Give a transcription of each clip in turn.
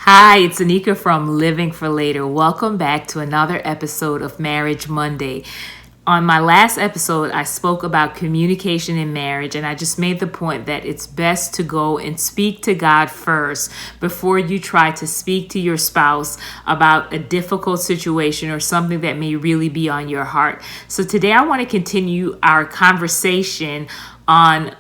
Hi, it's Anika from Living for Later. Welcome back to another episode of Marriage Monday. On my last episode, I spoke about communication in marriage, and I just made the point that it's best to go and speak to God first before you try to speak to your spouse about a difficult situation or something that may really be on your heart. So today I want to continue our conversation on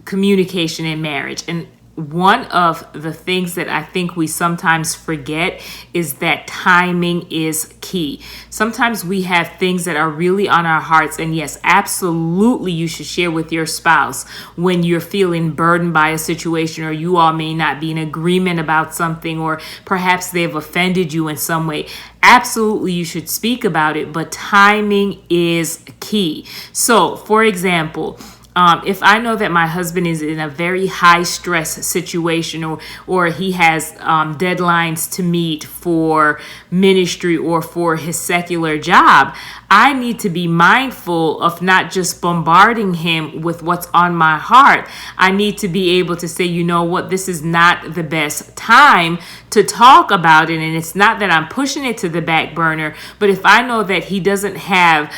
communication in marriage. And one of the things that I think we sometimes forget is that timing is key. Sometimes we have things that are really on our hearts, and yes, absolutely you should share with your spouse when you're feeling burdened by a situation, or you all may not be in agreement about something, or perhaps they've offended you in some way. Absolutely you should speak about it, but timing is key. So, for example, if I know that my husband is in a very high stress situation, or he has deadlines to meet for ministry or for his secular job, I need to be mindful of not just bombarding him with what's on my heart. I need to be able to say, you know what, this is not the best time to talk about it. And it's not that I'm pushing it to the back burner, but if I know that he doesn't have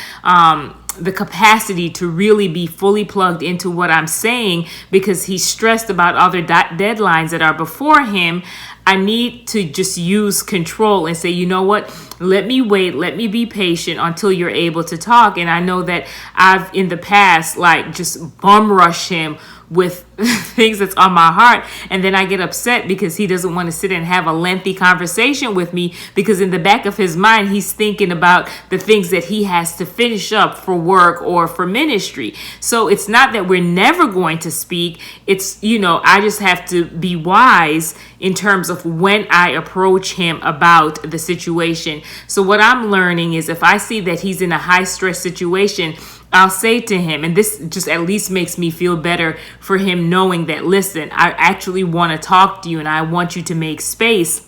the capacity to really be fully plugged into what I'm saying because he's stressed about other deadlines that are before him, I need to just use control and say, you know what, let me wait, let me be patient until you're able to talk. And I know that I've in the past, just bum rush him with things that's on my heart, and then I get upset because he doesn't want to sit and have a lengthy conversation with me, because in the back of his mind he's thinking about the things that he has to finish up for work or for ministry. So it's not that we're never going to speak. It's, I just have to be wise in terms of when I approach him about the situation. So what I'm learning is, if I see that he's in a high stress situation, I'll say to him, and this just at least makes me feel better for him knowing that, listen, I actually want to talk to you and I want you to make space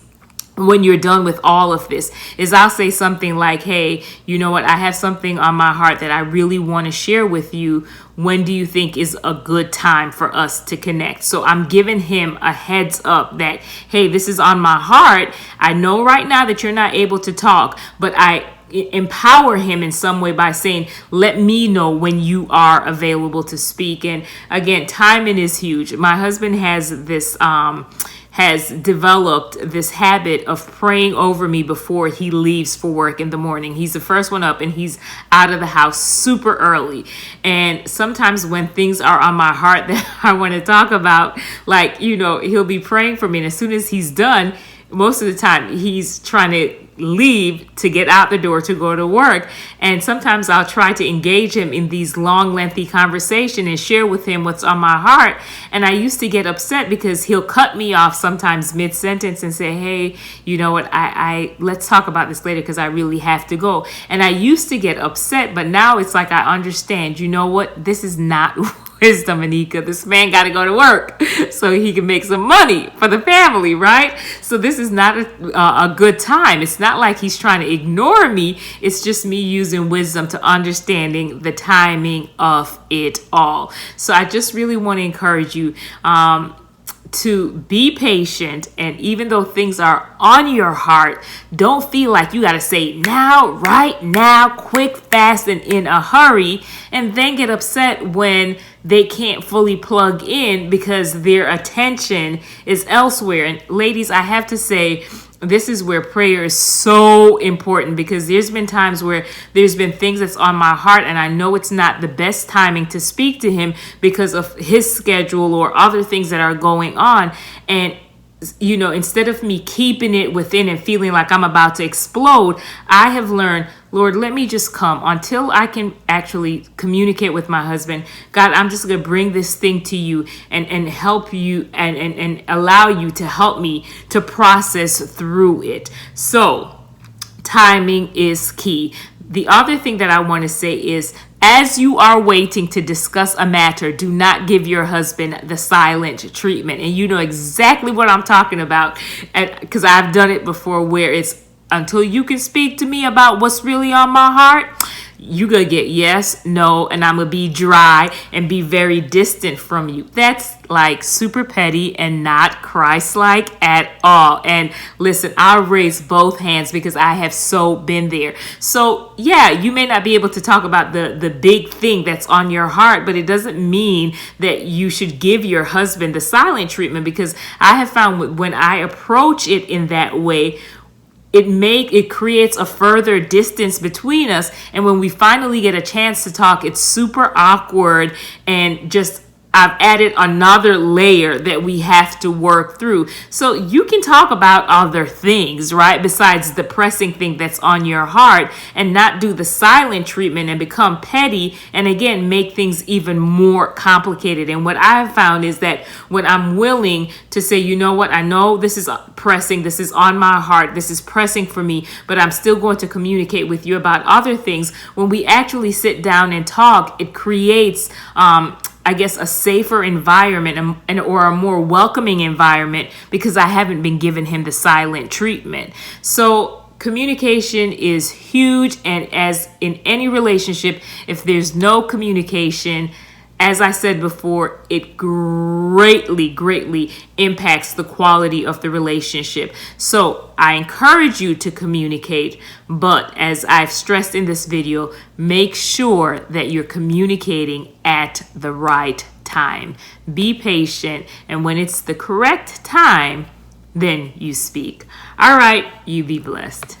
when you're done with all of this, is I'll say something like, hey, you know what, I have something on my heart that I really want to share with you. When do you think is a good time for us to connect? So I'm giving him a heads up that, hey, this is on my heart. I know right now that you're not able to talk, but I empower him in some way by saying, let me know when you are available to speak. And again, timing is huge. My husband has developed this habit of praying over me before he leaves for work in the morning. He's the first one up and he's out of the house super early. And sometimes when things are on my heart that I want to talk about, he'll be praying for me. And as soon as he's done, most of the time he's trying to leave to get out the door to go to work. And sometimes I'll try to engage him in these long, lengthy conversations and share with him what's on my heart. And I used to get upset because he'll cut me off sometimes mid-sentence and say, hey, you know what, I let's talk about this later because I really have to go. And I used to get upset, but now it's like I understand, you know what, this is not wisdom, Anika. This man got to go to work so he can make some money for the family, right? So this is not a good time. It's not like he's trying to ignore me. It's just me using wisdom to understanding the timing of it all. So I just really want to encourage you to be patient, and even though things are on your heart, don't feel like you got to say now, right now, quick, fast, and in a hurry, and then get upset when they can't fully plug in because their attention is elsewhere. And ladies, I have to say, this is where prayer is so important, because there's been times where there's been things that's on my heart and I know it's not the best timing to speak to him because of his schedule or other things that are going on. And instead of me keeping it within and feeling like I'm about to explode, I have learned, Lord, let me just come until I can actually communicate with my husband. God, I'm just going to bring this thing to you and help you and allow you to help me to process through it. So timing is key. The other thing that I want to say is, as you are waiting to discuss a matter, do not give your husband the silent treatment. And you know exactly what I'm talking about, because I've done it before, where it's until you can speak to me about what's really on my heart, you gonna get yes, no, and I'm gonna be dry and be very distant from you. That's like super petty and not Christ-like at all. And listen, I'll raise both hands because I have so been there. So yeah, you may not be able to talk about the big thing that's on your heart, but it doesn't mean that you should give your husband the silent treatment, because I have found when I approach it in that way, it creates a further distance between us. And when we finally get a chance to talk, it's super awkward, and just I've added another layer that we have to work through. So you can talk about other things, right, besides the pressing thing that's on your heart, and not do the silent treatment and become petty and again make things even more complicated. And what I've found is that when I'm willing to say, you know what, I know this is pressing, this is on my heart, this is pressing for me, but I'm still going to communicate with you about other things. When we actually sit down and talk, it creates I guess a safer environment or a more welcoming environment, because I haven't been giving him the silent treatment. So communication is huge. And as in any relationship, if there's no communication, as I said before, it greatly impacts the quality of the relationship. So I encourage you to communicate, but as I've stressed in this video, make sure that you're communicating at the right time. Be patient, and when it's the correct time, then you speak. All right, you be blessed.